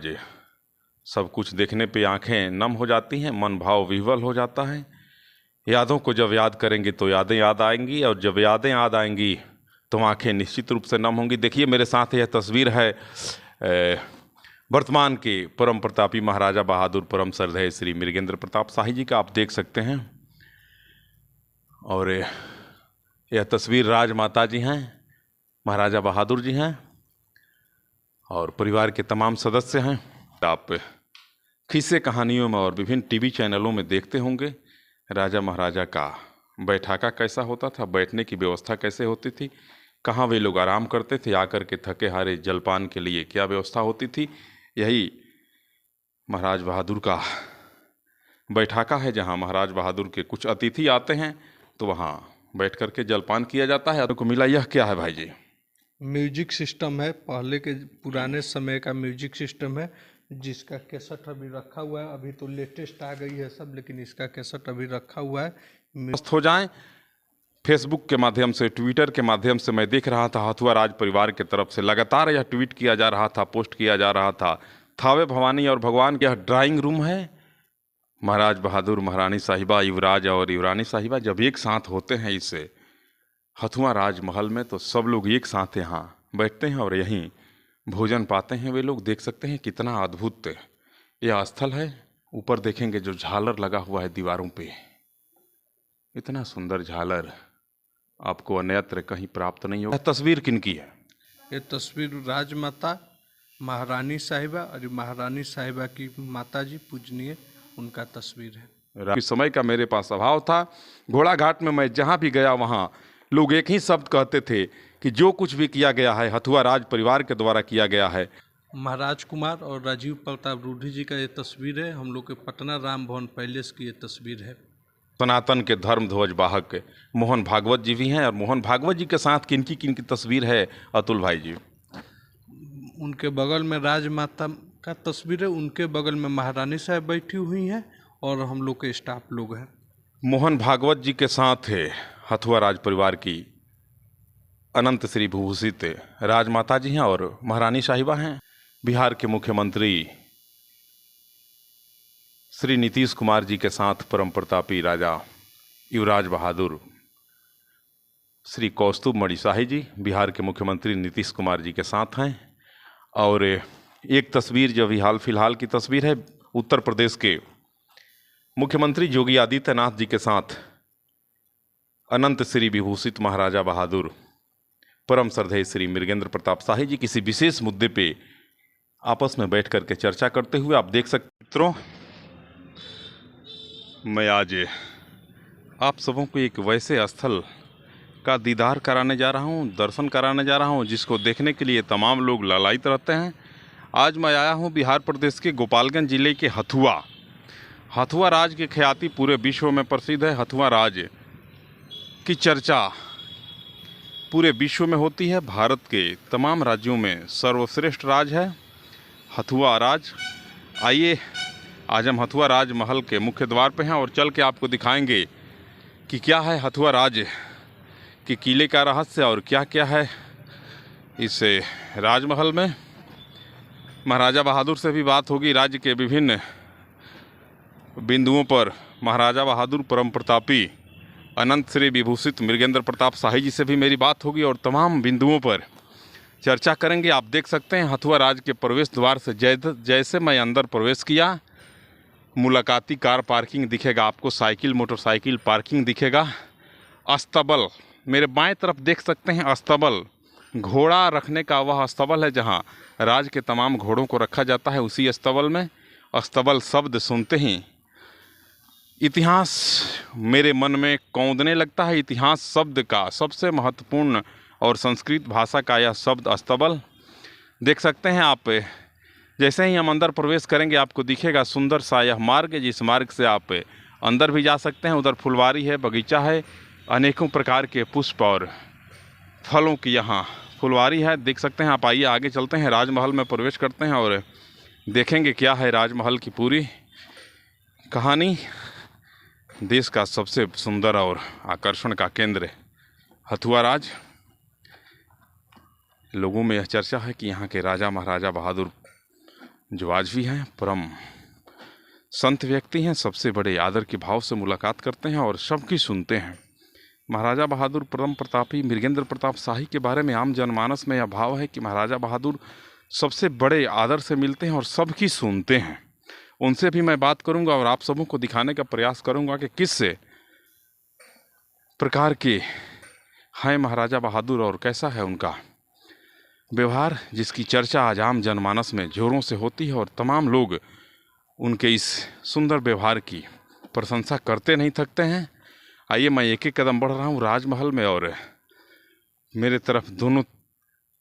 आज सब कुछ देखने पे आंखें नम हो जाती हैं, मन भाव विह्वल हो जाता है। यादों को जब याद करेंगे तो यादें याद आएंगी, और जब यादें याद आएंगी तो आंखें निश्चित रूप से नम होंगी। देखिए मेरे साथ यह तस्वीर है वर्तमान के परम प्रतापी महाराजा बहादुर परम श्रद्धेय श्री मृगेंद्र प्रताप शाही जी का, आप देख सकते हैं। और यह तस्वीर राजमाता जी हैं, महाराजा बहादुर जी हैं और परिवार के तमाम सदस्य हैं। आप किस्से कहानियों में और विभिन्न टीवी चैनलों में देखते होंगे राजा महाराजा का बैठाका कैसा होता था, बैठने की व्यवस्था कैसे होती थी, कहाँ वे लोग आराम करते थे, आकर के थके हारे जलपान के लिए क्या व्यवस्था होती थी। यही महाराज बहादुर का बैठाका है, जहाँ महाराज बहादुर के कुछ अतिथि आते हैं तो वहाँ बैठ करके जलपान किया जाता है। आपको मिला यह क्या है भाई जी? म्यूजिक सिस्टम है, पहले के पुराने समय का म्यूजिक सिस्टम है, जिसका कैसेट अभी रखा हुआ है। अभी तो लेटेस्ट आ गई है सब, लेकिन इसका कैसेट अभी रखा हुआ है। मस्त हो जाएं। फेसबुक के माध्यम से, ट्विटर के माध्यम से मैं देख रहा था, हथुआ राज परिवार की तरफ से लगातार यह ट्वीट किया जा रहा था, पोस्ट किया जा रहा था। थावे भवानी और भगवान यह ड्राइंग रूम है। महाराज बहादुर, महारानी साहिबा, युवराज और युवरानी साहिबा जब एक साथ होते हैं इस हथुआ राजमहल में, तो सब लोग एक साथ यहाँ बैठते हैं और यहीं भोजन पाते हैं। वे लोग देख सकते हैं कितना अद्भुत यह स्थल है। ऊपर देखेंगे जो झालर लगा हुआ है दीवारों पे, इतना सुंदर झालर आपको अन्यत्र कहीं प्राप्त नहीं होगा। तस्वीर किनकी है? ये तस्वीर राजमाता महारानी साहिबा और महारानी साहिबा की माता जी पूजनीय, उनका तस्वीर है। इस समय का मेरे पास अभाव था। घोड़ा घाट में मैं जहाँ भी गया वहाँ लोग एक ही शब्द कहते थे कि जो कुछ भी किया गया है हथुआ राज परिवार के द्वारा किया गया है। महाराज कुमार और राजीव प्रताप रूढ़ी जी का ये तस्वीर है। हम लोग के पटना राम भवन पैलेस की ये तस्वीर है। सनातन के धर्म ध्वज वाहक मोहन भागवत जी भी हैं, और मोहन भागवत जी के साथ किनकी किनकी तस्वीर है अतुल भाई जी? उनके बगल में राजमाता का तस्वीर है, उनके बगल में महारानी साहब बैठी हुई हैं और हम लोग के स्टाफ लोग हैं। मोहन भागवत जी के साथ हथुआ राज परिवार की अनंत श्री विभूषित राजमाता जी हैं और महारानी साहिबा हैं। बिहार के मुख्यमंत्री श्री नीतीश कुमार जी के साथ परम प्रतापी राजा युवराज बहादुर श्री कौस्तुभ मणि शाही जी बिहार के मुख्यमंत्री नीतीश कुमार जी के साथ हैं। और एक तस्वीर जो अभी हाल फिलहाल की तस्वीर है, उत्तर प्रदेश के मुख्यमंत्री योगी आदित्यनाथ जी के साथ अनंत श्री विभूषित महाराजा बहादुर परम श्रद्धेय श्री मृगेंद्र प्रताप शाही जी किसी विशेष मुद्दे पे आपस में बैठ करके चर्चा करते हुए आप देख सकते। मित्रों, मैं आज आप सबों को एक वैसे स्थल का दीदार कराने जा रहा हूं, दर्शन कराने जा रहा हूं, जिसको देखने के लिए तमाम लोग लालायित रहते हैं। आज मैं आया हूं बिहार प्रदेश के गोपालगंज जिले के हथुआ राज की ख्याति पूरे विश्व में प्रसिद्ध है। हथुआ राज की चर्चा पूरे विश्व में होती है। भारत के तमाम राज्यों में सर्वश्रेष्ठ राज है हथुआ राज। आइए, आज हम हथुआ राज महल के मुख्य द्वार पे हैं और चल के आपको दिखाएंगे कि क्या है हथुआ राज के किले का रहस्य और क्या क्या है इस राजमहल में। महाराजा बहादुर से भी बात होगी, राज्य के विभिन्न बिंदुओं पर महाराजा बहादुर परम प्रतापी अनंत श्री विभूषित मृगेंद्र प्रताप शाही जी से भी मेरी बात होगी और तमाम बिंदुओं पर चर्चा करेंगे। आप देख सकते हैं हथुआ राज के प्रवेश द्वार से जैसे मैं अंदर प्रवेश किया, मुलाकाती कार पार्किंग दिखेगा आपको, साइकिल मोटरसाइकिल पार्किंग दिखेगा। अस्तबल मेरे बाएं तरफ देख सकते हैं, अस्तबल घोड़ा रखने का वह अस्तबल है जहां राज के तमाम घोड़ों को रखा जाता है। उसी अस्तबल में, अस्तबल शब्द सुनते ही इतिहास मेरे मन में कौंधने लगता है। इतिहास शब्द का सबसे महत्वपूर्ण और संस्कृत भाषा का यह शब्द अस्तबल। देख सकते हैं आप, जैसे ही हम अंदर प्रवेश करेंगे आपको दिखेगा सुंदर सा यह मार्ग, जिस मार्ग से आप अंदर भी जा सकते हैं। उधर फुलवारी है, बगीचा है, अनेकों प्रकार के पुष्प और फलों की यहाँ फुलवारी है। देख सकते हैं आप। आइए आगे चलते हैं, राजमहल में प्रवेश करते हैं और देखेंगे क्या है राजमहल की पूरी कहानी। देश का सबसे सुंदर और आकर्षण का केंद्र हथुआ राज। लोगों में यह चर्चा है कि यहाँ के राजा महाराजा बहादुर जो आज भी हैं, परम संत व्यक्ति हैं, सबसे बड़े आदर के भाव से मुलाकात करते हैं और सबकी सुनते हैं। महाराजा बहादुर परम प्रतापी मृगेंद्र प्रताप शाही के बारे में आम जनमानस में यह भाव है कि महाराजा बहादुर सबसे बड़े आदर से मिलते हैं और सबकी सुनते हैं। उनसे भी मैं बात करूंगा और आप सबों को दिखाने का प्रयास करूंगा कि किस प्रकार के हैं महाराजा बहादुर और कैसा है उनका व्यवहार, जिसकी चर्चा आज आम जनमानस में जोरों से होती है और तमाम लोग उनके इस सुंदर व्यवहार की प्रशंसा करते नहीं थकते हैं। आइए, मैं एक एक कदम बढ़ रहा हूँ राजमहल में और मेरे तरफ दोनों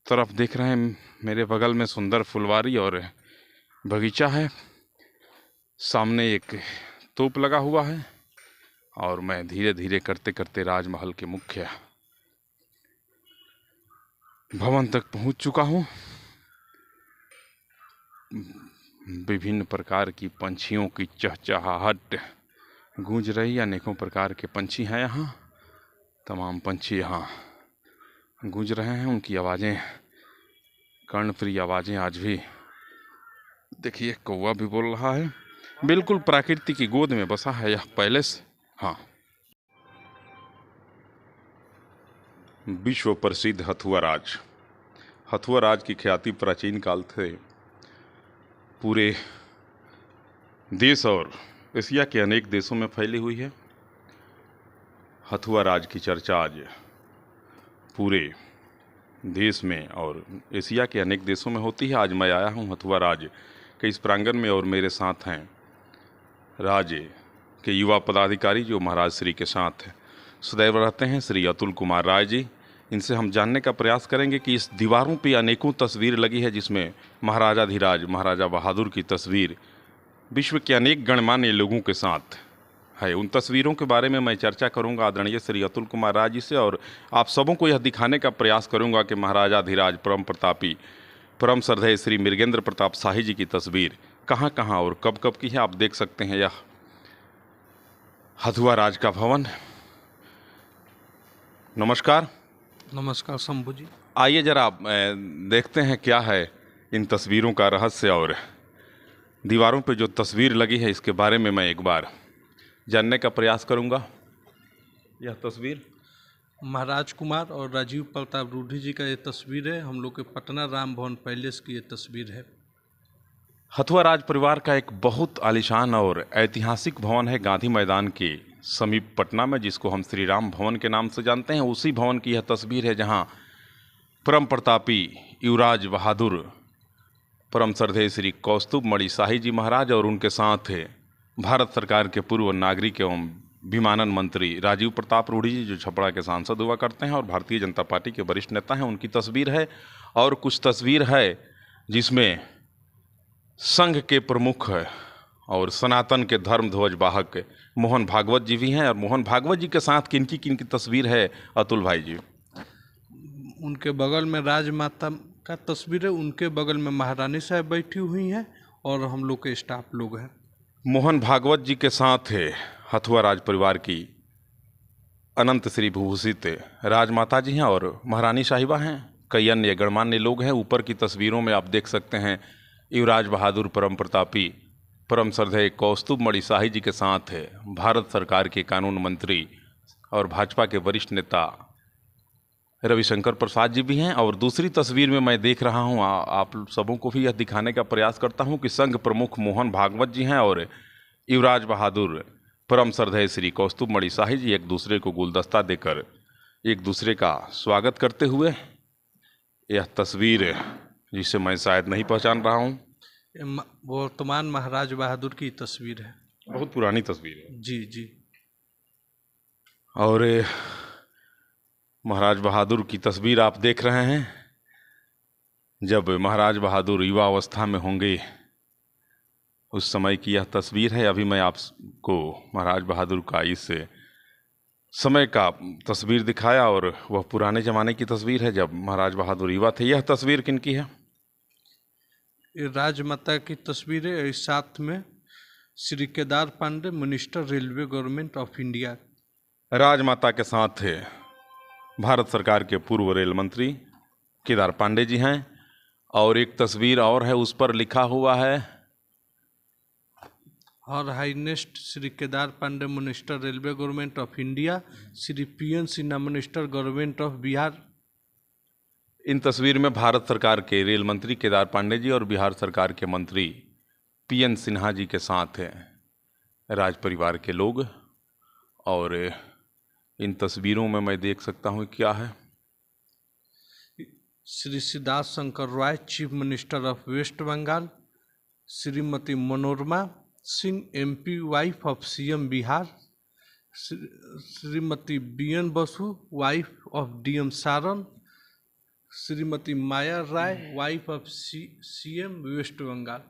तरफ देख रहे हैं, मेरे बगल में सुंदर फुलवारी और बगीचा है, सामने एक तोप लगा हुआ है और मैं धीरे धीरे करते करते राजमहल के मुख्य भवन तक पहुंच चुका हूं। विभिन्न प्रकार की पंछियों की चहचहाहट गूंज रही, अनेकों प्रकार के पंछी हैं यहाँ, तमाम पंछी यहाँ गूंज रहे हैं, उनकी आवाज़ें, कर्णप्रिय आवाज़ें आज भी। देखिए, कौवा भी बोल रहा है। बिल्कुल प्रकृति की गोद में बसा है यह पैलेस। हाँ, विश्व प्रसिद्ध हथुआ राज। हथुआ राज की ख्याति प्राचीन काल से पूरे देश और एशिया के अनेक देशों में फैली हुई है। हथुआ राज की चर्चा आज पूरे देश में और एशिया के अनेक देशों में होती है। आज मैं आया हूँ हथुआ राज के इस प्रांगण में और मेरे साथ हैं राज्य के युवा पदाधिकारी जो महाराज श्री के साथ सदैव रहते हैं, श्री अतुल कुमार राय जी। इनसे हम जानने का प्रयास करेंगे कि इस दीवारों पे अनेकों तस्वीर लगी है, जिसमें महाराजाधिराज महाराजा बहादुर की तस्वीर विश्व के अनेक गणमान्य लोगों के साथ है। उन तस्वीरों के बारे में मैं चर्चा करूंगा आदरणीय श्री अतुल कुमार राय जी से और आप सबों को यह दिखाने का प्रयास करूंगा कि महाराजाधिराज परम प्रतापी परम श्रद्धेय श्री मृगेंद्र प्रताप शाही जी की तस्वीर कहाँ कहाँ और कब कब की है। आप देख सकते हैं यह हथुआ राज का भवन। नमस्कार। नमस्कार शंभू जी। आइए जरा देखते हैं क्या है इन तस्वीरों का रहस्य और दीवारों पे जो तस्वीर लगी है इसके बारे में मैं एक बार जानने का प्रयास करूंगा। यह तस्वीर महाराज कुमार और राजीव प्रताप रूढ़ी जी का ये तस्वीर है। हम लोग के पटना राम भवन पैलेस की ये तस्वीर है। हथुआ राज परिवार का एक बहुत आलीशान और ऐतिहासिक भवन है गांधी मैदान के समीप पटना में, जिसको हम श्री राम भवन के नाम से जानते हैं। उसी भवन की यह तस्वीर है जहां परम प्रतापी युवराज बहादुर परम श्रद्धेय श्री कौस्तुभ मणि शाही जी महाराज और उनके साथ भारत सरकार के पूर्व नागरिक एवं विमानन मंत्री राजीव प्रताप रूढ़ी जी, जो छपरा के सांसद हुआ करते हैं और भारतीय जनता पार्टी के वरिष्ठ नेता हैं, उनकी तस्वीर है। और कुछ तस्वीर है जिसमें संघ के प्रमुख और सनातन के धर्म ध्वज वाहक मोहन भागवत जी भी हैं। और मोहन भागवत जी के साथ किनकी तस्वीर है अतुल भाई जी? उनके बगल में राजमाता का तस्वीर है, उनके बगल में महारानी साहब बैठी हुई हैं और हम लोग के स्टाफ लोग हैं। मोहन भागवत जी के साथ हथुआ राज परिवार की अनंत श्री विभूषित राजमाता जी हैं और महारानी साहिबा हैं। कई अन्य गणमान्य लोग हैं। ऊपर की तस्वीरों में आप देख सकते हैं युवराज बहादुर परम प्रतापी परम श्रद्धेय कौस्तुभ मणि शाही जी के साथ भारत सरकार के कानून मंत्री और भाजपा के वरिष्ठ नेता रविशंकर प्रसाद जी भी हैं। और दूसरी तस्वीर में मैं देख रहा हूं, आप सबों को भी यह दिखाने का प्रयास करता हूं कि संघ प्रमुख मोहन भागवत जी हैं और युवराज बहादुर परम श्रद्धेय श्री कौस्तुभ मणि शाही जी एक दूसरे को गुलदस्ता देकर एक दूसरे का स्वागत करते हुए। यह तस्वीर जिसे मैं शायद नहीं पहचान रहा हूँ, वर्तमान महाराज बहादुर की तस्वीर है। बहुत पुरानी तस्वीर है। जी जी। और महाराज बहादुर की तस्वीर आप देख रहे हैं। जब महाराज बहादुर युवा अवस्था में होंगे उस समय की यह तस्वीर है। अभी मैं आपको महाराज बहादुर का इस समय का तस्वीर दिखाया और वह पुराने ज़माने की तस्वीर है जब महाराज बहादुर युवा थे। यह तस्वीर किनकी है? ये राजमाता की तस्वीर है। इस साथ में Shri Kedar Pandey, minister railway government of India. Rajmata के साथ भारत सरकार के पूर्व रेल मंत्री केदार पांडे जी हैं और एक तस्वीर और है, उस पर लिखा हुआ है her highness Shri Kedar Pandey minister railway government of India, Shri PN Sinha minister government of Bihar. इन तस्वीर में भारत सरकार के रेल मंत्री केदार पांडे जी और बिहार सरकार के मंत्री पीएन सिन्हा जी के साथ हैं राज परिवार के लोग। और इन तस्वीरों में मैं देख सकता हूँ क्या है, Shri Siddhartha Shankar Ray chief minister of West Bengal, Shrimati Manorama Singh MP wife of CM Bihar, Shrimati BN Basu wife of DM Saran, Shrimati Maya Rai wife of CM West Bengal.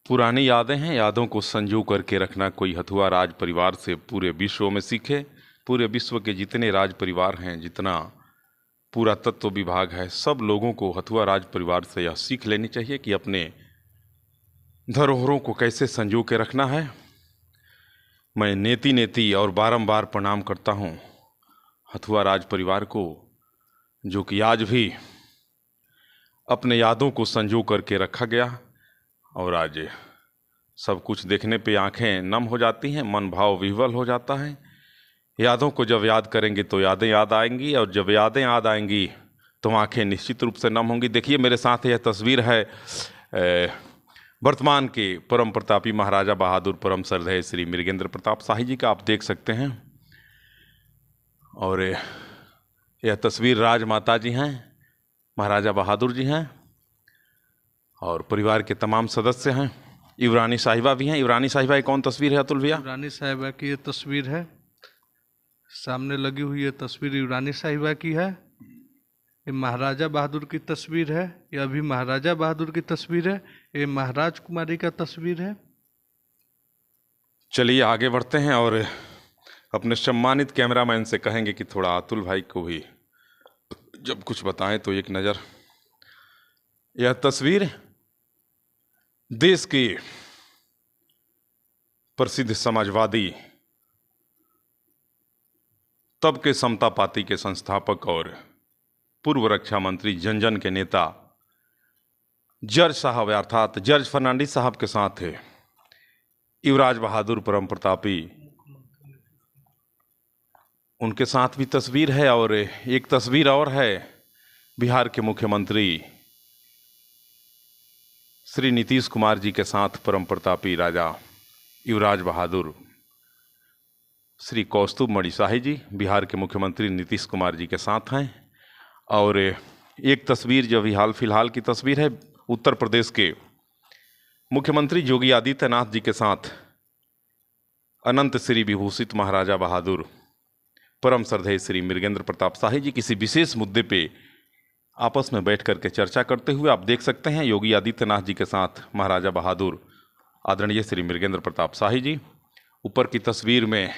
पुरानी यादें हैं, यादों को संजो करके रखना कोई हथुआ राज परिवार से पूरे विश्व में सीखे। पूरे विश्व के जितने राज परिवार हैं, जितना पुरातत्व विभाग है, सब लोगों को हथुआ राज परिवार से यह सीख लेनी चाहिए कि अपने धरोहरों को कैसे संजो के रखना है। मैं नेति नेति और बारंबार प्रणाम करता हूँ हथुआ राज परिवार को, जो कि आज भी अपने यादों को संजो करके रखा गया। और आज सब कुछ देखने पे आंखें नम हो जाती हैं, मन भाव विह्वल हो जाता है। यादों को जब याद करेंगे तो यादें याद आएंगी, और जब यादें याद आएंगी तो आंखें निश्चित रूप से नम होंगी। देखिए मेरे साथ यह तस्वीर है वर्तमान के परम प्रतापी महाराजा बहादुर परम श्रद्धेय श्री मृगेंद्र प्रताप शाही जी का, आप देख सकते हैं। और यह तस्वीर राजमाता जी हैं, महाराजा बहादुर जी हैं, और परिवार के तमाम सदस्य हैं। युवरानी साहिबा भी हैं। युवरानी साहिबा की कौन तस्वीर है अतुल भैया? युवरानी साहिबा की ये तस्वीर है, सामने लगी हुई ये तस्वीर युवरानी साहिबा की है। ये महाराजा बहादुर की तस्वीर है, ये अभी महाराजा बहादुर की तस्वीर है, ये महाराज कुमारी का तस्वीर है। चलिए आगे बढ़ते हैं और अपने सम्मानित कैमरामैन से कहेंगे कि थोड़ा अतुल भाई को भी जब कुछ बताएं तो एक नज़र। यह तस्वीर देश के प्रसिद्ध समाजवादी तब के समता पार्टी के संस्थापक और पूर्व रक्षा मंत्री जन जन के नेता जॉर्ज साहब अर्थात जॉर्ज फर्नांडिस साहब के साथ है युवराज बहादुर परम प्रतापी, उनके साथ भी तस्वीर है। और एक तस्वीर और है बिहार के मुख्यमंत्री श्री नीतीश कुमार जी के साथ परम प्रतापी राजा युवराज बहादुर श्री कौस्तुभ मणि शाही जी बिहार के मुख्यमंत्री नीतीश कुमार जी के साथ हैं। और एक तस्वीर जो अभी हाल फिलहाल की तस्वीर है उत्तर प्रदेश के मुख्यमंत्री योगी आदित्यनाथ जी के साथ अनंत श्री विभूषित महाराजा बहादुर परम श्रद्धेय श्री मृगेंद्र प्रताप शाही जी किसी विशेष मुद्दे पे आपस में बैठ करके चर्चा करते हुए आप देख सकते हैं योगी आदित्यनाथ जी के साथ महाराजा बहादुर आदरणीय श्री मृगेंद्र प्रताप शाही जी। ऊपर की तस्वीर में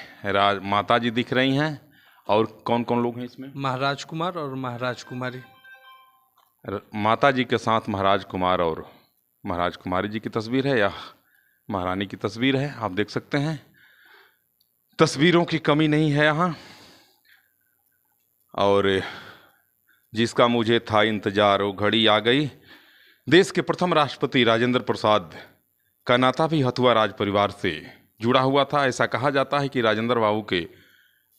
माता जी दिख रही हैं। और कौन कौन लोग हैं इसमें? महाराज कुमार और महाराज कुमारी। माता जी के साथ महाराज कुमार और महाराज कुमारी जी की तस्वीर है, या महारानी की तस्वीर है, आप देख सकते हैं। तस्वीरों की कमी नहीं है यहाँ। और जिसका मुझे था इंतजार वो घड़ी आ गई। देश के प्रथम राष्ट्रपति राजेंद्र प्रसाद का नाता भी हथुआ राज परिवार से जुड़ा हुआ था। ऐसा कहा जाता है कि राजेंद्र बाबू के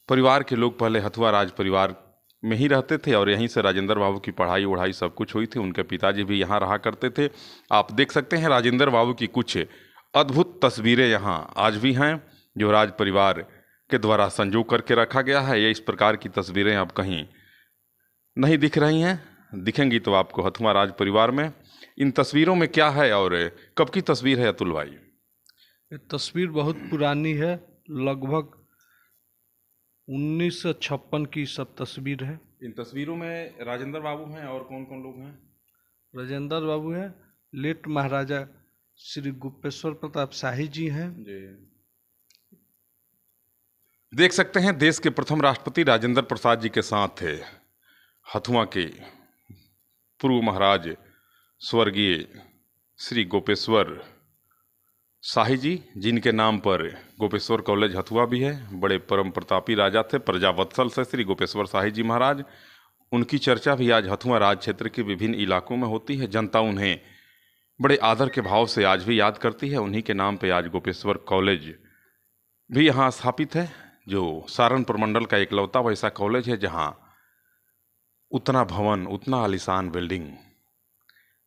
परिवार के लोग पहले हथुआ राज परिवार में ही रहते थे और यहीं से राजेंद्र बाबू की पढ़ाई वढ़ाई सब कुछ हुई थी। उनके पिताजी भी यहाँ रहा करते थे। आप देख सकते हैं राजेंद्र बाबू की कुछ अद्भुत तस्वीरें यहाँ आज भी हैं जो राज परिवार के द्वारा संजो करके रखा गया है। ये इस प्रकार की तस्वीरें अब कहीं नहीं दिख रही हैं, दिखेंगी तो आपको हथुआ राज परिवार में। इन तस्वीरों में क्या है और कब की तस्वीर है अतुल भाई? ये तस्वीर बहुत पुरानी है, लगभग 1956 की सब तस्वीर है। इन तस्वीरों में राजेंद्र बाबू हैं और कौन कौन लोग हैं? राजेंद्र बाबू हैं, लेट महाराजा श्री गुप्तेश्वर प्रताप शाही जी हैं। देख सकते हैं देश के प्रथम राष्ट्रपति राजेंद्र प्रसाद जी के साथ है हथुआ के पूर्व महाराज स्वर्गीय श्री गोपेश्वर शाही जी, जिनके नाम पर गोपेश्वर कॉलेज हथुआ भी है। बड़े परम प्रतापी राजा थे, प्रजावत्सल से श्री गोपेश्वर शाही जी महाराज। उनकी चर्चा भी आज हथुआ राज क्षेत्र के विभिन्न इलाकों में होती है। जनता उन्हें बड़े आदर के भाव से आज भी याद करती है। उन्हीं के नाम पे आज गोपेश्वर कॉलेज भी यहाँ स्थापित है, जो सारण प्रमंडल का इकलौता वैसा कॉलेज है जहाँ उतना भवन, उतना आलीशान बिल्डिंग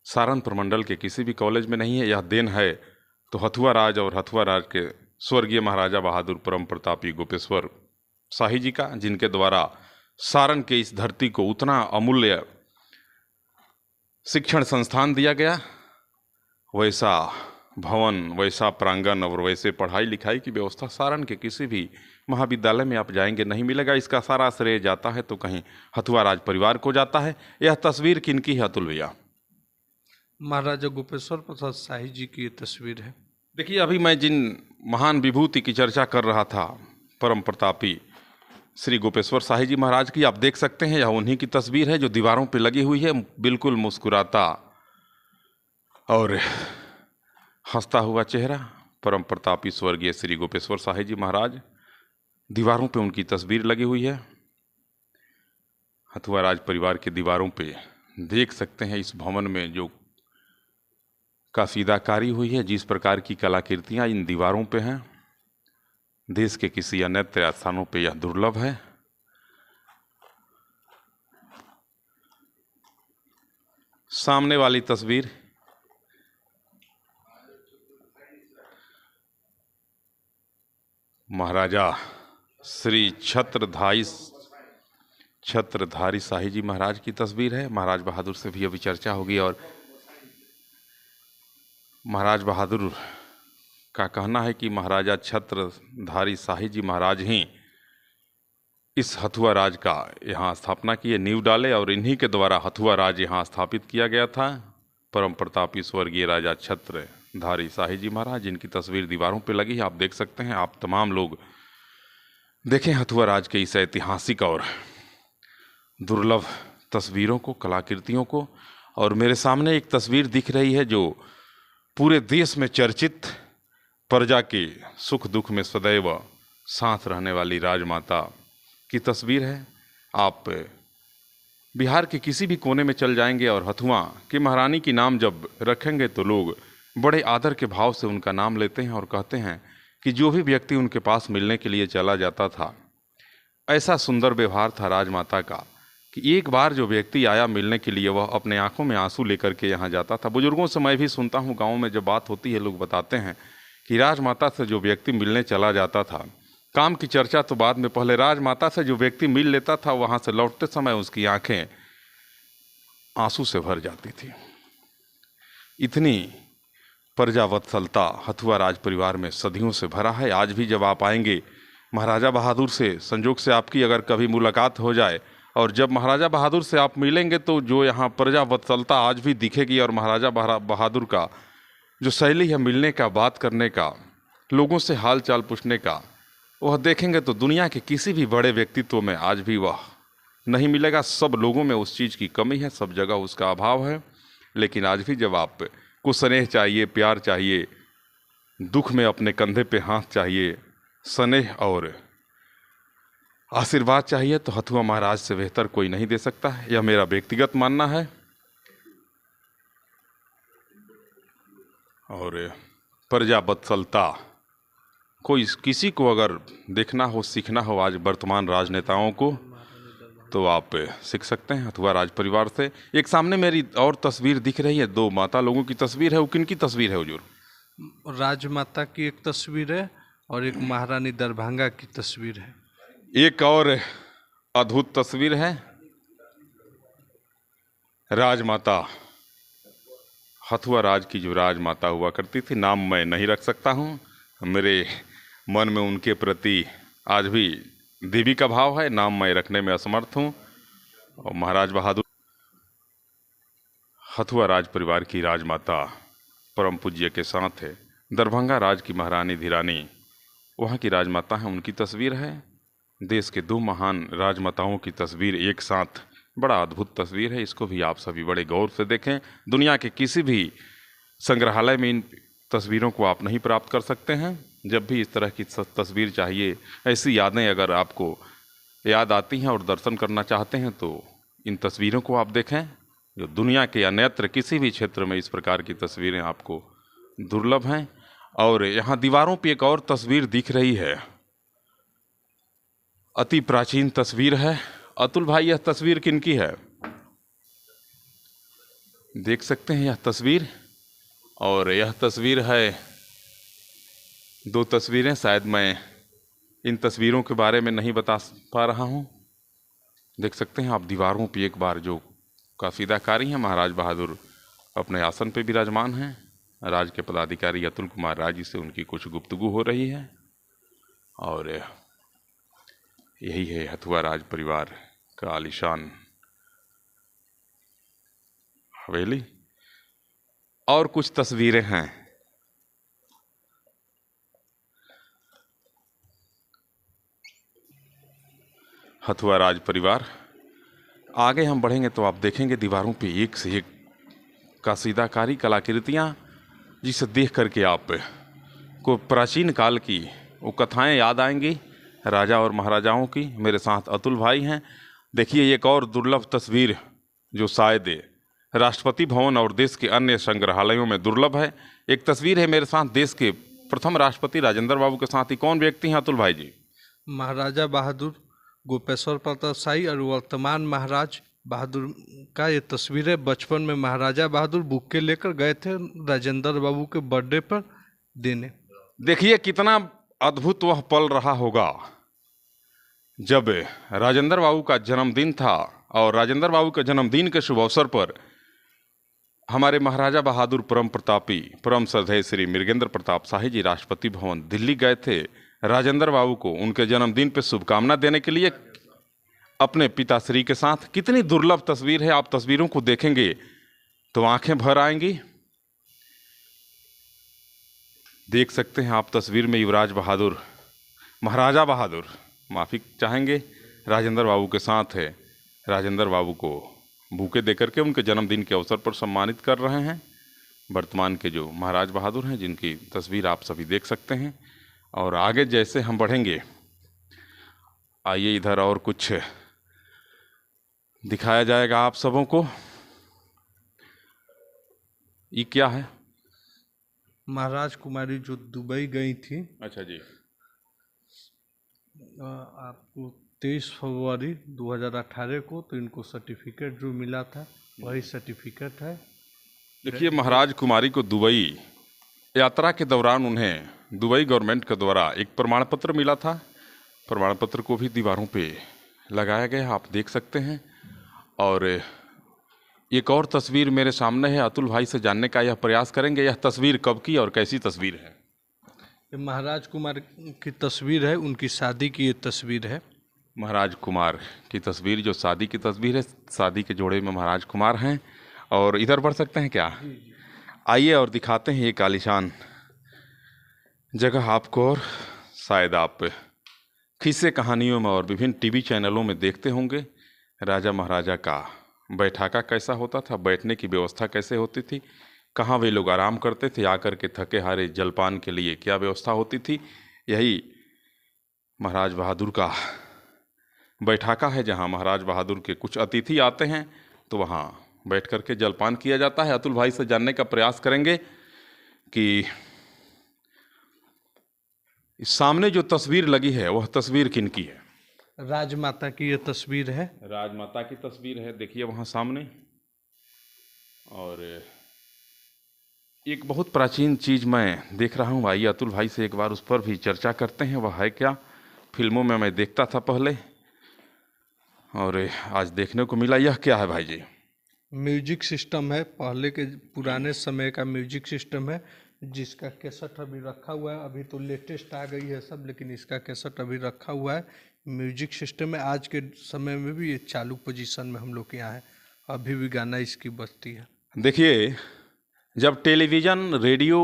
सारण प्रमंडल के किसी भी कॉलेज में नहीं है। यह देन है तो हथुआ राज और हथुआ राज के स्वर्गीय महाराजा बहादुर परम प्रतापी गोपेश्वर शाही जी का, जिनके द्वारा सारण के इस धरती को उतना अमूल्य शिक्षण संस्थान दिया गया, वैसा भवन, वैसा प्रांगण और वैसे पढ़ाई लिखाई की व्यवस्था सारण के किसी भी महाविद्यालय में आप जाएंगे नहीं मिलेगा। इसका सारा श्रेय जाता है तो कहीं हथुआ राज परिवार को जाता है। यह तस्वीर किनकी है अतुल भैया? महाराजा गोपेश्वर प्रसाद शाही जी की ये तस्वीर है। देखिए, अभी मैं जिन महान विभूति की चर्चा कर रहा था, परम प्रतापी श्री गोपेश्वर शाही जी महाराज की, आप देख सकते हैं यह उन्हीं की तस्वीर है जो दीवारों पे लगी हुई है। बिल्कुल मुस्कुराता और हंसता हुआ चेहरा परम प्रतापी स्वर्गीय श्री गोपेश्वर शाही जी महाराज, दीवारों पे उनकी तस्वीर लगी हुई है। हथुआ राज परिवार की दीवारों पे देख सकते हैं इस भवन में जो कासीदाकारी हुई है, जिस प्रकार की कलाकृतियाँ इन दीवारों पे हैं, देश के किसी अन्य स्थानों पे यह दुर्लभ है। सामने वाली तस्वीर महाराजा श्री छत्रधारी शाही जी महाराज की तस्वीर है। महाराज बहादुर से भी अभी चर्चा होगी और महाराज बहादुर का कहना है कि महाराजा छत्रधारी शाही जी महाराज ही इस हथुआ राज का यहाँ स्थापना किए, नींव डाले और इन्हीं के द्वारा हथुआ राज यहाँ स्थापित किया गया था। परम प्रतापी स्वर्गीय राजा छत्रधारी शाही जी महाराज, जिनकी तस्वीर दीवारों पे लगी है, आप देख सकते हैं। आप तमाम लोग देखें हथुआ राज के इस ऐतिहासिक और दुर्लभ तस्वीरों को, कलाकृतियों को। और मेरे सामने एक तस्वीर दिख रही है जो पूरे देश में चर्चित, प्रजा के सुख दुख में सदैव साथ रहने वाली राजमाता की तस्वीर है। आप बिहार के किसी भी कोने में चल जाएंगे और हथुआ की महारानी की नाम जब रखेंगे तो लोग बड़े आदर के भाव से उनका नाम लेते हैं और कहते हैं कि जो भी व्यक्ति उनके पास मिलने के लिए चला जाता था, ऐसा सुंदर व्यवहार था राजमाता का कि एक बार जो व्यक्ति आया मिलने के लिए, वह अपने आंखों में आंसू लेकर के यहाँ जाता था। बुजुर्गों से मैं भी सुनता हूँ, गाँव में जब बात होती है लोग बताते हैं कि राजमाता से जो व्यक्ति मिलने चला जाता था, काम की चर्चा तो बाद में, पहले राजमाता से जो व्यक्ति मिल लेता था, वहाँ से लौटते समय उसकी आंखें आंसू से भर जाती थी। इतनी प्रजावत्सलता हथुआ राज परिवार में सदियों से भरा है। आज भी जब आप आएंगे महाराजा बहादुर से, संजोग से आपकी अगर कभी मुलाकात हो जाए और जब महाराजा बहादुर से आप मिलेंगे तो जो यहाँ प्रजावत्सलता आज भी दिखेगी और महाराजा बहादुर का जो शैली है मिलने का, बात करने का, लोगों से हाल चाल पूछने का, वह देखेंगे तो दुनिया के किसी भी बड़े व्यक्तित्व में आज भी वह नहीं मिलेगा। सब लोगों में उस चीज़ की कमी है, सब जगह उसका अभाव है। लेकिन आज भी जब आपको स्नेह चाहिए, प्यार चाहिए, दुख में अपने कंधे पे हाथ चाहिए, स्नेह और आशीर्वाद चाहिए, तो हथुआ महाराज से बेहतर कोई नहीं दे सकता है। यह मेरा व्यक्तिगत मानना है। और प्रजावत्सलता कोई किसी को अगर देखना हो, सीखना हो आज वर्तमान राजनेताओं को, तो आप सीख सकते हैं हथुआ राज परिवार से। एक सामने मेरी और तस्वीर दिख रही है, दो माता लोगों की तस्वीर है। वो किन की तस्वीर है हुजूर? राजमाता की एक तस्वीर है और एक महारानी दरभंगा की तस्वीर है। एक और अद्भुत तस्वीर है, राजमाता, हथुआ राज की जो राजमाता हुआ करती थी, नाम मैं नहीं रख सकता हूँ, मेरे मन में उनके प्रति आज भी देवी का भाव है, नाम मैं रखने में असमर्थ हूँ। और महाराज बहादुर हथुआ राज परिवार की राजमाता परम पूज्य के साथ है। दरभंगा राज की महारानी धीरानी वहाँ की राजमाता हैं, उनकी तस्वीर है। देश के दो महान राजमाताओं की तस्वीर एक साथ, बड़ा अद्भुत तस्वीर है। इसको भी आप सभी बड़े गौर से देखें। दुनिया के किसी भी संग्रहालय में इन तस्वीरों को आप नहीं प्राप्त कर सकते हैं। जब भी इस तरह की तस्वीर चाहिए, ऐसी यादें अगर आपको याद आती हैं और दर्शन करना चाहते हैं, तो इन तस्वीरों को आप देखें, जो दुनिया के अन्यत्र किसी भी क्षेत्र में इस प्रकार की तस्वीरें आपको दुर्लभ हैं। और यहाँ दीवारों पे एक और तस्वीर दिख रही है, अति प्राचीन तस्वीर है। अतुल भाई, यह तस्वीर किनकी है? देख सकते हैं यह तस्वीर, और यह तस्वीर है, 2 तस्वीरें। शायद मैं इन तस्वीरों के बारे में नहीं बता पा रहा हूँ। देख सकते हैं आप दीवारों पे एक बार जो काफिदाकारी है। महाराज बहादुर अपने आसन पे विराजमान हैं। राज्य के पदाधिकारी अतुल कुमार राय जी से उनकी कुछ गुफ्तगू हो रही है, और यही है हथुआ राज परिवार का आलीशान हवेली। और कुछ तस्वीरें हैं। हथुआ राज परिवार। आगे हम बढ़ेंगे तो आप देखेंगे दीवारों पे एक से एक कासीदाकारी कलाकृतियाँ, जिसे देख करके आप को प्राचीन काल की वो कथाएं याद आएंगी, राजा और महाराजाओं की। मेरे साथ अतुल भाई हैं। देखिए एक और दुर्लभ तस्वीर जो शायद राष्ट्रपति भवन और देश के अन्य संग्रहालयों में दुर्लभ है। एक तस्वीर है मेरे साथ देश के प्रथम राष्ट्रपति राजेंद्र बाबू के साथ। ही कौन व्यक्ति हैं अतुल भाई जी? महाराजा बहादुर गोपेश्वर प्रताप शाही और वर्तमान महाराज बहादुर का ये तस्वीर है। बचपन में महाराजा बहादुर बुक्के लेकर गए थे राजेंद्र बाबू के बर्थडे पर देने। देखिए कितना अद्भुत वह पल रहा होगा जब राजेंद्र बाबू का जन्मदिन था, और राजेंद्र बाबू के जन्मदिन के शुभ अवसर पर हमारे महाराजा बहादुर परम प्रतापी परम श्रद्धेय श्री मृगेंद्र प्रताप शाही जी राष्ट्रपति भवन दिल्ली गए थे राजेंद्र बाबू को उनके जन्मदिन पर शुभकामना देने के लिए अपने पिताश्री के साथ। कितनी दुर्लभ तस्वीर है। आप तस्वीरों को देखेंगे तो आंखें भर आएंगी। देख सकते हैं आप तस्वीर में युवराज बहादुर, महाराजा बहादुर माफी चाहेंगे, राजेंद्र बाबू के साथ है। राजेंद्र बाबू को बुके देकर के उनके जन्मदिन के अवसर पर सम्मानित कर रहे हैं। वर्तमान के जो महाराज बहादुर हैं, जिनकी तस्वीर आप सभी देख सकते हैं। और आगे जैसे हम बढ़ेंगे, आइए इधर और कुछ दिखाया जाएगा आप सबों को। ये क्या है? महाराज कुमारी जो दुबई गई थी। अच्छा जी। आपको 23 फरवरी 2018 को तो इनको सर्टिफिकेट जो मिला था वही सर्टिफिकेट है। देखिए महाराज कुमारी को दुबई यात्रा के दौरान उन्हें दुबई गवर्नमेंट के द्वारा एक प्रमाण पत्र मिला था। प्रमाण पत्र को भी दीवारों पे लगाया गया, आप देख सकते हैं। और एक और तस्वीर मेरे सामने है। अतुल भाई से जानने का यह प्रयास करेंगे, यह तस्वीर कब की और कैसी तस्वीर है? ये महाराज कुमार की तस्वीर है, उनकी शादी की ये तस्वीर है। महाराज कुमार की तस्वीर, जो शादी की तस्वीर है। शादी के जोड़े में महाराज कुमार हैं। और इधर बढ़ सकते हैं क्या? आइए और दिखाते हैं एक आलीशान जगह आपको। और शायद आप किस्से कहानियों में और विभिन्न टीवी चैनलों में देखते होंगे राजा महाराजा का बैठाका कैसा होता था, बैठने की व्यवस्था कैसे होती थी, कहाँ वे लोग आराम करते थे, आकर के थके हारे जलपान के लिए क्या व्यवस्था होती थी। यही महाराज बहादुर का बैठाका है, जहाँ महाराज बहादुर के कुछ अतिथि आते हैं तो वहाँ बैठ कर के जलपान किया जाता है। अतुल भाई से जानने का प्रयास करेंगे कि इस सामने जो तस्वीर लगी है वह तस्वीर किनकी है? राजमाता की ये तस्वीर है। राजमाता की तस्वीर है, देखिए वहाँ सामने। और एक बहुत प्राचीन चीज़ मैं देख रहा हूँ। आइए अतुल भाई से एक बार उस पर भी चर्चा करते हैं, वह है क्या। फिल्मों में मैं देखता था पहले, और आज देखने को मिला। यह क्या है भाई जी? म्यूजिक सिस्टम है, पहले के पुराने समय का म्यूजिक सिस्टम है, जिसका कैसेट अभी रखा हुआ है। अभी तो लेटेस्ट आ गई है सब, लेकिन इसका कैसेट अभी रखा हुआ है। म्यूजिक सिस्टम है, आज के समय में भी ये चालू पोजीशन में हम लोग के यहाँ है, अभी भी गाना इसकी बजती है। देखिए, जब टेलीविज़न रेडियो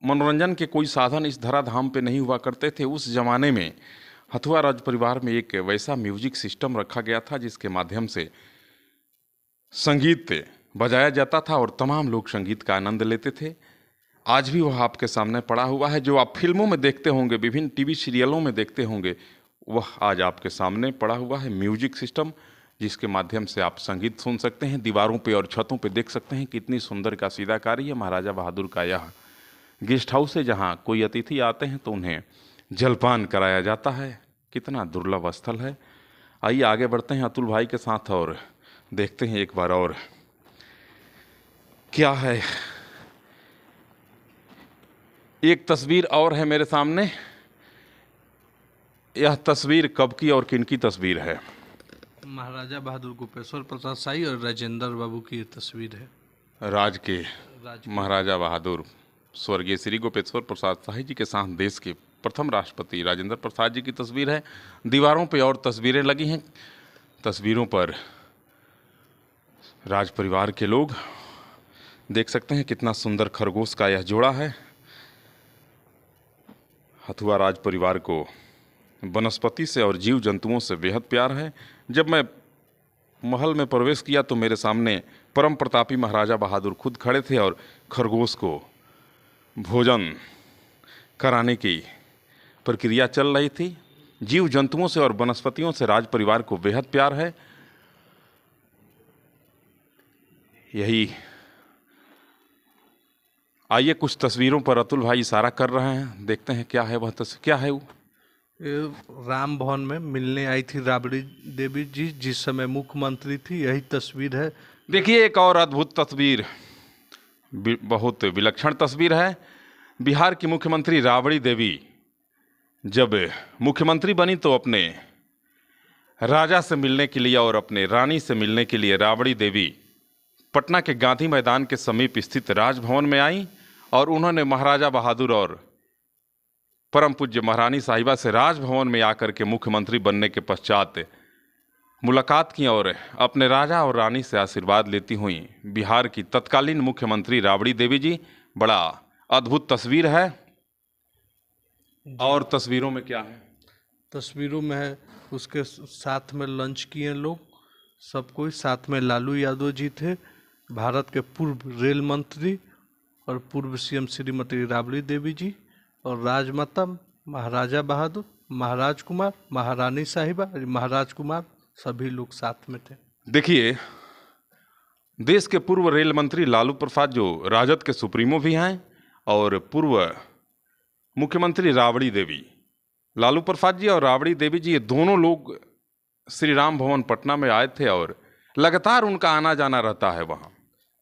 मनोरंजन के कोई साधन इस धराधाम पे नहीं हुआ करते थे, उस ज़माने में हथुआ राज परिवार में एक वैसा म्यूजिक सिस्टम रखा गया था जिसके माध्यम से संगीत बजाया जाता था और तमाम लोग संगीत का आनंद लेते थे। आज भी वह आपके सामने पड़ा हुआ है। जो आप फिल्मों में देखते होंगे, विभिन्न टीवी सीरियलों में देखते होंगे, वह आज आपके सामने पड़ा हुआ है म्यूजिक सिस्टम। जिसके माध्यम से आप संगीत सुन सकते हैं। दीवारों पे और छतों पे देख सकते हैं कितनी सुंदर कसीदाकारी है। महाराजा बहादुर का यह गेस्ट हाउस है जहाँ कोई अतिथि आते हैं तो उन्हें जलपान कराया जाता है। कितना दुर्लभ स्थल है। आइए आगे बढ़ते हैं अतुल भाई के साथ और देखते हैं एक बार और क्या है। एक तस्वीर और है मेरे सामने। यह तस्वीर कब की और किन की तस्वीर है? महाराजा बहादुर गोपेश्वर प्रसाद शाही और राजेंद्र बाबू की ये तस्वीर है। राज के महाराजा बहादुर स्वर्गीय श्री गोपेश्वर प्रसाद शाही जी के साथ देश के प्रथम राष्ट्रपति राजेंद्र प्रसाद जी की तस्वीर है। दीवारों पे और तस्वीरें लगी हैं। तस्वीरों पर राज परिवार के लोग देख सकते हैं। कितना सुंदर खरगोश का यह जोड़ा है। हथुआ राज परिवार को वनस्पति से और जीव जंतुओं से बेहद प्यार है। जब मैं महल में प्रवेश किया तो मेरे सामने परम प्रतापी महाराजा बहादुर खुद खड़े थे और खरगोश को भोजन कराने की प्रक्रिया चल रही थी। जीव जंतुओं से और वनस्पतियों से राज परिवार को बेहद प्यार है। यही आइए कुछ तस्वीरों पर अतुल भाई इशारा कर रहे हैं, देखते हैं क्या है वह तस्वीर। क्या है वो? ये राम भवन में मिलने आई थी राबड़ी देवी जी, जिस समय मुख्यमंत्री थी। यही तस्वीर है। देखिए एक और अद्भुत तस्वीर, बहुत विलक्षण तस्वीर है। बिहार की मुख्यमंत्री राबड़ी देवी जब मुख्यमंत्री बनी तो अपने राजा से मिलने के लिए और अपने रानी से मिलने के लिए राबड़ी देवी पटना के गांधी मैदान के समीप स्थित राजभवन में आई और उन्होंने महाराजा बहादुर और परम पूज्य महारानी साहिबा से राजभवन में आकर के मुख्यमंत्री बनने के पश्चात मुलाकात की और अपने राजा और रानी से आशीर्वाद लेती हुई बिहार की तत्कालीन मुख्यमंत्री राबड़ी देवी जी। बड़ा अद्भुत तस्वीर है। और तस्वीरों में क्या है? तस्वीरों में है उसके साथ में लंच किए लोग, सब कोई साथ में। लालू यादव जी थे, भारत के पूर्व रेल मंत्री और पूर्व सीएम श्रीमती राबड़ी देवी जी, और राजमाता महाराजा बहादुर, महाराज कुमार, महारानी साहिबा, महाराज कुमार, सभी लोग साथ में थे। देखिए देश के पूर्व रेल मंत्री लालू प्रसाद जो राजद के सुप्रीमो भी हैं और पूर्व मुख्यमंत्री राबड़ी देवी, लालू प्रसाद जी और राबड़ी देवी जी, ये दोनों लोग श्री राम भवन पटना में आए थे और लगातार उनका आना जाना रहता है वहाँ।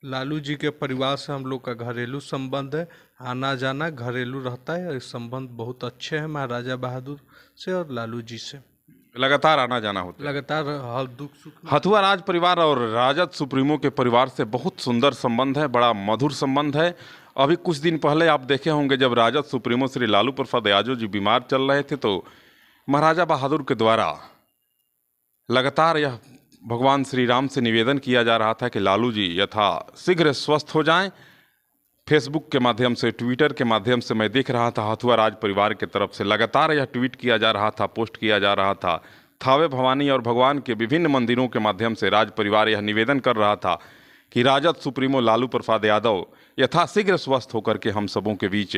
लालू जी के परिवार से हम लोग का घरेलू संबंध है, आना जाना घरेलू रहता है। इस संबंध बहुत अच्छे हैं महाराजा बहादुर से और लालू जी से, लगातार आना जाना होता है। लगातार हर दुख सुख। हथुआ राज परिवार और राजद सुप्रीमो के परिवार से बहुत सुंदर संबंध है, बड़ा मधुर संबंध है। अभी कुछ दिन पहले आप देखे होंगे जब राजद सुप्रीमो श्री लालू प्रसाद यादव जी बीमार चल रहे थे तो महाराजा बहादुर के द्वारा लगातार यह भगवान श्री राम से निवेदन किया जा रहा था कि लालू जी यथा शीघ्र स्वस्थ हो जाएं। फेसबुक के माध्यम से, ट्विटर के माध्यम से मैं देख रहा था हथुआ राज परिवार की तरफ से लगातार यह ट्वीट किया जा रहा था, पोस्ट किया जा रहा था। थावे भवानी और भगवान के विभिन्न मंदिरों के माध्यम से राज परिवार यह निवेदन कर रहा था कि राजद सुप्रीमो लालू प्रसाद यादव यथाशीघ्र स्वस्थ होकर के हम सबों के बीच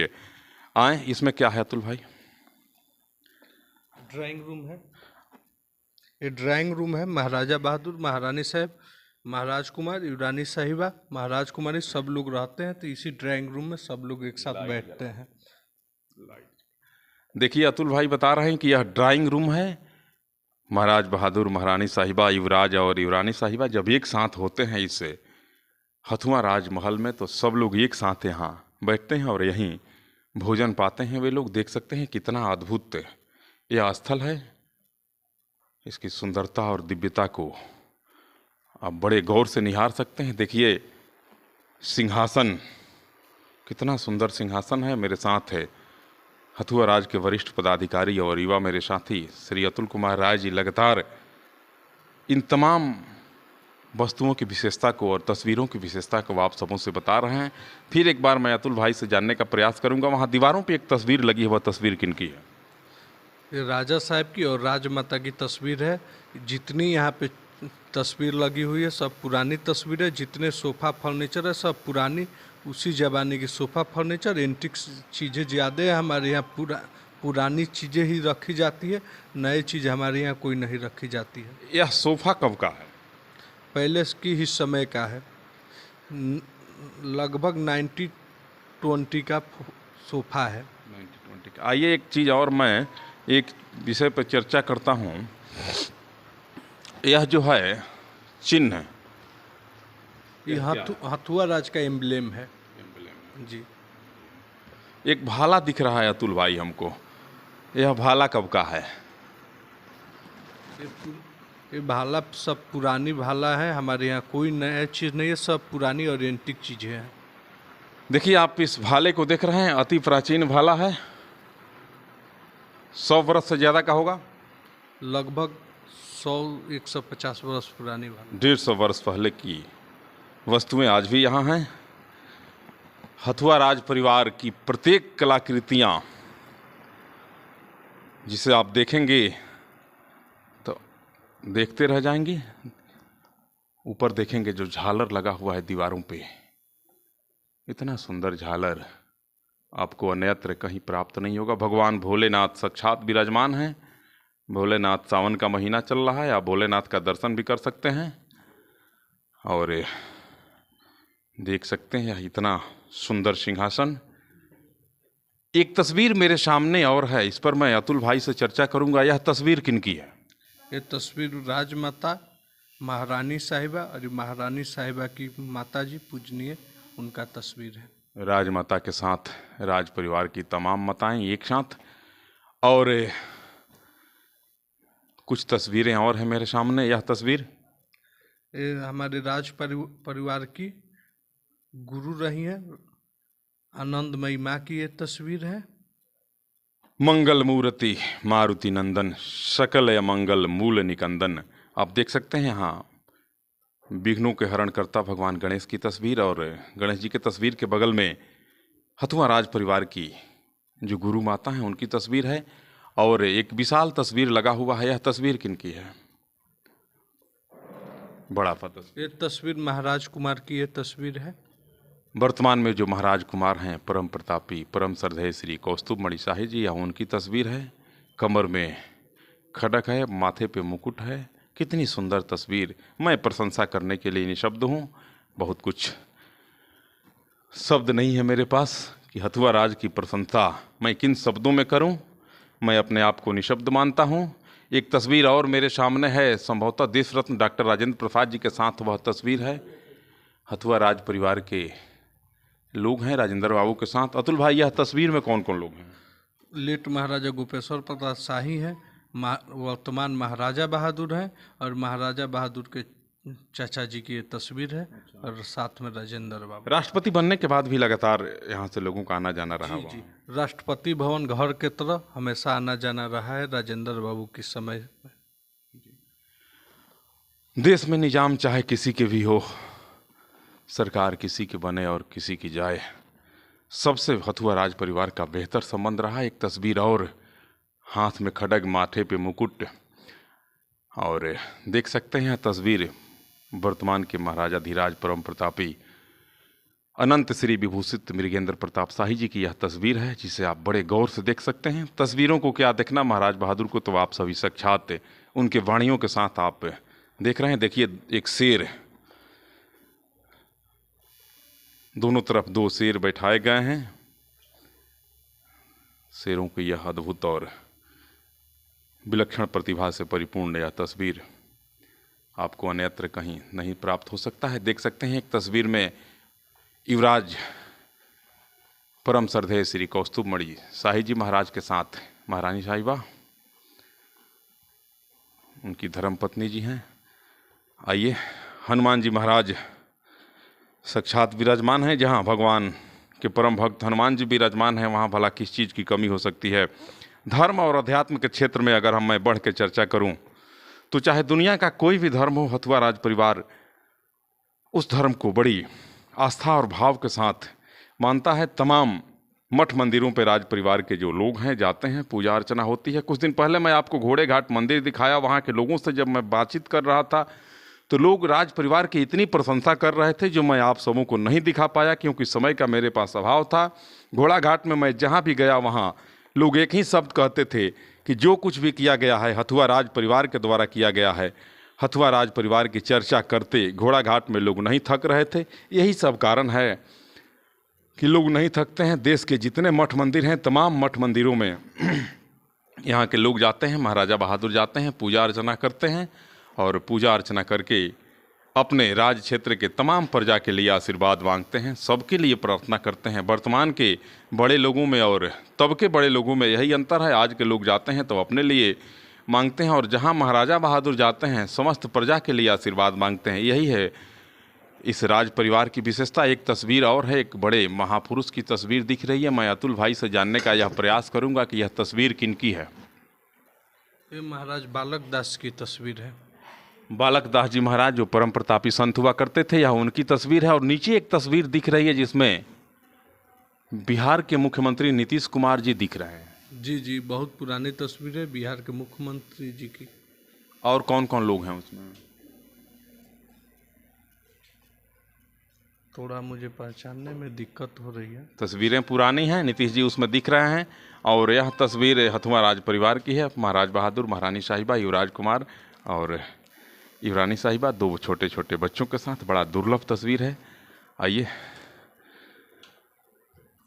आए। इसमें क्या है अतुल भाई? ड्राइंग रूम है, ये ड्राइंग रूम है। महाराजा बहादुर, महारानी साहब, महाराज कुमार, युवरानी साहिबा, महाराज कुमारी सब लोग रहते हैं। तो इसी ड्राइंग रूम में सब लोग एक साथ बैठते हैं। देखिए अतुल भाई बता रहे हैं कि यह ड्राइंग रूम है। महाराज बहादुर, महारानी साहिबा, युवराज और युवरानी साहिबा जब एक साथ होते हैं इस हथुआ राजमहल में तो सब लोग एक साथ यहाँ बैठते हैं और यहीं भोजन पाते हैं। वे लोग देख सकते हैं कितना अद्भुत यह स्थल है। इसकी सुंदरता और दिव्यता को आप बड़े गौर से निहार सकते हैं। देखिए सिंहासन, कितना सुंदर सिंहासन है। मेरे साथ है हथुआ राज के वरिष्ठ पदाधिकारी और युवा मेरे साथी श्री अतुल कुमार राय जी लगातार इन तमाम वस्तुओं की विशेषता को और तस्वीरों की विशेषता को आप सबों से बता रहे हैं। फिर एक बार मैं अतुल भाई से जानने का प्रयास करूंगा, वहाँ दीवारों पे एक तस्वीर लगी है, वह तस्वीर किन की है? ये राजा साहब की और राजमाता की तस्वीर है। जितनी यहाँ पे तस्वीर लगी हुई है सब पुरानी तस्वीर है। जितने सोफ़ा फर्नीचर है सब पुरानी उसी ज़माने की सोफ़ा फर्नीचर, एंटिक चीज़ें ज़्यादा है हमारे यहाँ। पुरानी चीज़ें ही रखी जाती है, नई चीज़ हमारे यहाँ कोई नहीं रखी जाती है। यह सोफा कब का है? पहले की ही समय का है, लगभग 1920 का सोफा है। 1920 का। आइए एक चीज़ और मैं एक विषय पर चर्चा करता हूँ। यह जो है चिन्ह, ये हथुआ राज का एम्ब्लेम है जी। एक भाला दिख रहा है अतुल भाई हमको, यह भाला कब का है? ये भाला सब पुरानी भाला है, हमारे यहाँ कोई नया चीज़ नहीं है, सब पुरानी और एंटीक चीज़ें हैं। देखिए आप इस भाले को देख रहे हैं, अति प्राचीन भाला है, 100 वर्ष से ज़्यादा का होगा, लगभग 100-150 वर्ष पुरानी भाला। 150 वर्ष पहले की वस्तुएं आज भी यहाँ हैं। हथुआ राज परिवार की प्रत्येक कलाकृतियाँ जिसे आप देखेंगे तो देखते रह जाएंगे। ऊपर देखेंगे जो झालर लगा हुआ है दीवारों पे, इतना सुंदर झालर आपको अन्यत्र कहीं प्राप्त नहीं होगा। भगवान भोलेनाथ साक्षात विराजमान हैं। भोलेनाथ सावन का महीना चल रहा है, आप भोलेनाथ का दर्शन भी कर सकते हैं और देख सकते हैं यह इतना सुंदर सिंहासन। एक तस्वीर मेरे सामने और है, इस पर मैं अतुल भाई से चर्चा करूंगा। यह तस्वीर किनकी है? ये तस्वीर राजमाता महारानी साहिबा और महारानी साहिबा की माता जी पूजनीय, उनका तस्वीर है। राजमाता के साथ राज परिवार की तमाम माताएं एक साथ, और कुछ तस्वीरें और हैं मेरे सामने। यह तस्वीर ये हमारे परिवार की गुरु रही है, आनंदमयी माँ की ये तस्वीर है। मंगल मूर्ति मारुति नंदन सकल मंगल मूल निकंदन। आप देख सकते हैं यहाँ विघ्नों के हरण करता भगवान गणेश की तस्वीर, और गणेश जी के तस्वीर के बगल में हथुआ राज परिवार की जो गुरु माता हैं उनकी तस्वीर है, और एक विशाल तस्वीर लगा हुआ है। यह तस्वीर किनकी है? बड़ा तस्वीर। ये तस्वीर महाराज कुमार की ये तस्वीर है। वर्तमान में जो महाराज कुमार हैं परम प्रतापी परम श्रद्धेय श्री कौस्तुभमणि शाही जी, यह उनकी तस्वीर है। कमर में खड़क है, माथे पे मुकुट है, कितनी सुंदर तस्वीर। मैं प्रशंसा करने के लिए निशब्द हूँ, बहुत कुछ शब्द नहीं है मेरे पास कि हथुआ राज की प्रशंसा मैं किन शब्दों में करूँ। मैं अपने आप को निशब्द मानता हूँ। एक तस्वीर और मेरे सामने है, संभवतः देश रत्न डॉक्टर राजेंद्र प्रसाद जी के साथ वह तस्वीर है। हथुआ राज परिवार के लोग हैं राजेंद्र बाबू के साथ। अतुल भाई यह तस्वीर में कौन कौन लोग हैं? लेट महाराजा गोपेश्वर प्रताप शाही हैं, वर्तमान महाराजा बहादुर हैं, और महाराजा बहादुर के चाचा जी की ये तस्वीर है, और साथ में राजेंद्र बाबू। राष्ट्रपति बनने के बाद भी लगातार यहाँ से लोगों का आना जाना रहा हुआ। जी, राष्ट्रपति भवन घर के तरह हमेशा आना जाना रहा है राजेंद्र बाबू के समय में। देश में निजाम चाहे किसी के भी हो, सरकार किसी की बने और किसी की जाए, सबसे हथुआ राज परिवार का बेहतर संबंध रहा। एक तस्वीर और, हाथ में खड्ग, माथे पे मुकुट, और देख सकते हैं तस्वीर वर्तमान के महाराजा धीराज परम प्रतापी अनंत श्री विभूषित मृगेंद्र प्रताप शाही जी की यह तस्वीर है, जिसे आप बड़े गौर से देख सकते हैं। तस्वीरों को क्या देखना, महाराज बहादुर को तो आप सभी साक्षात उनके वाणियों के साथ आप देख रहे हैं। देखिए एक शेर, दोनों तरफ 2 शेर बैठाए गए हैं। शेरों की यह अद्भुत और विलक्षण प्रतिभा से परिपूर्ण यह तस्वीर आपको अन्यत्र कहीं नहीं प्राप्त हो सकता है। देख सकते हैं एक तस्वीर में युवराज परम श्रद्धेय श्री कौस्तुभमणि शाही जी महाराज के साथ महारानी साहिबा, उनकी धर्मपत्नी जी हैं। आइए, हनुमान जी महाराज साक्षात विराजमान हैं। जहाँ भगवान के परम भक्त हनुमान जी विराजमान हैं, वहाँ भला किस चीज़ की कमी हो सकती है। धर्म और अध्यात्म के क्षेत्र में अगर मैं बढ़ के चर्चा करूं तो चाहे दुनिया का कोई भी धर्म हो, हथुआ राज परिवार उस धर्म को बड़ी आस्था और भाव के साथ मानता है। तमाम मठ मंदिरों पर राज परिवार के जो लोग हैं जाते हैं, पूजा अर्चना होती है। कुछ दिन पहले मैं आपको घोड़े घाट मंदिर दिखाया, वहाँ के लोगों से जब मैं बातचीत कर रहा था तो लोग राज परिवार की इतनी प्रशंसा कर रहे थे जो मैं आप सबों को नहीं दिखा पाया क्योंकि समय का मेरे पास अभाव था। घोड़ा घाट में मैं जहाँ भी गया वहाँ लोग एक ही शब्द कहते थे कि जो कुछ भी किया गया है हथुआ राज परिवार के द्वारा किया गया है। हथुआ राज परिवार की चर्चा करते घोड़ाघाट में लोग नहीं थक रहे थे। यही सब कारण है कि लोग नहीं थकते हैं। देश के जितने मठ मंदिर हैं, तमाम मठ मंदिरों में यहाँ के लोग जाते हैं, महाराजा बहादुर जाते हैं, पूजा अर्चना करते हैं और पूजा अर्चना करके अपने राज क्षेत्र के तमाम प्रजा के लिए आशीर्वाद मांगते हैं, सबके लिए प्रार्थना करते हैं। वर्तमान के बड़े लोगों में और तब के बड़े लोगों में यही अंतर है। आज के लोग जाते हैं तो अपने लिए मांगते हैं और जहाँ महाराजा बहादुर जाते हैं समस्त प्रजा के लिए आशीर्वाद मांगते हैं। यही है इस राज परिवार की विशेषता। एक तस्वीर और है, एक बड़े महापुरुष की तस्वीर दिख रही है। मैं अतुल भाई से जानने का यह प्रयास करूंगा कि यह तस्वीर किनकी है। ये महाराज बालक दास की तस्वीर है। बालक दास जी महाराज जो परम प्रतापी संत हुआ करते थे, यह उनकी तस्वीर है। और नीचे एक तस्वीर दिख रही है जिसमें बिहार के मुख्यमंत्री नीतीश कुमार जी दिख रहे हैं। जी जी, बहुत पुरानी तस्वीर है बिहार के मुख्यमंत्री जी की। और कौन कौन लोग हैं उसमें? थोड़ा मुझे पहचानने में दिक्कत हो रही है। तस्वीरें पुरानी हैं, नीतीश जी उसमें दिख रहे हैं। और यह तस्वीर हथुआ राज परिवार की है। महाराज बहादुर, महारानी साहिबा, युवराज कुमार और युवरानी साहिबा, दो छोटे छोटे बच्चों के साथ। बड़ा दुर्लभ तस्वीर है। आइए,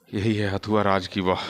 यही है हथुआ राज की वह